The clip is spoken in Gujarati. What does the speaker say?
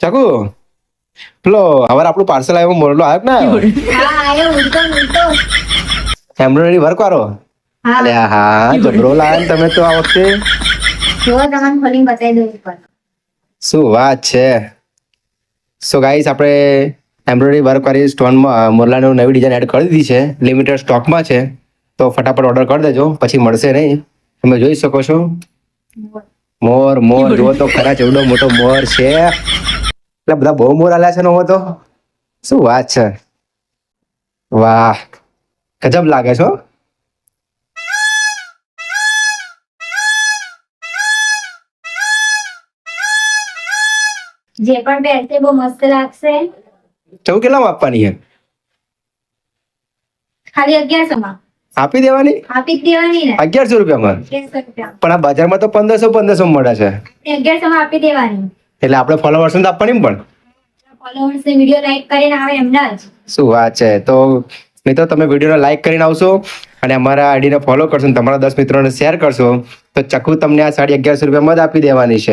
ચકુ પેલો હવે આપણું પાર્સલ આવ્યો મોરલો આવ્યો ને હા આયો ઉલટો ઉલટો. એમ્બ્રોઇડરી વર્ક વાળો હા અરે હા જબરો લાયા ને તમે તો આ વખતે જો તમને ખોલીને બતાવી દઉં ઉપર. શું વાત છે. સો ગાઈસ આપણે એમ્બ્રોઇડરી વર્ક વાળી સ્ટોનમાં મોરલાની નવી ડિઝાઇન એડ કરી દીધી છે. લિમિટેડ સ્ટોકમાં છે તો ફટાફટ ઓર્ડર કરી દેજો પછી મળશે નહીં. તમે જોઈ શકો છો મોર મોર જુઓ તો ખરા ચેવડો મોટો મોર છે. એટલે બધા બહુ મોર આલ્યા છે ને હવે તો શું વાત છે. વાહ ગજબ લાગે છો. જે પણ પહેરશે બહુ મસ્ત લાગશે. ચૌ કેટલામાં આપવાની છે. ખાલી 1100 માં આપી દેવાની આપી જ દેવાની ને. 1100 રૂપિયામાં 1100 રૂપિયા પણ આ બજારમાં તો 1500 મળે છે. 1100 માં આપી દેવાની. એટલે આપણે ફોલોવર્સ ને તો આપવાની પણ ફોલોઅર્સ ને વિડીયો લાઈક કરીને આવે એમના જ. શું વાત છે. તો મિત્રો તમે વિડીયોને લાઈક કરીને આવશો અને અમારા આઈડીને ફોલો કરશો અને તમારા 10 મિત્રોને શેર કરશો તો ચકુ તમને આ સાડી 1100 રૂપિયામાં જ આપી દેવાની છે.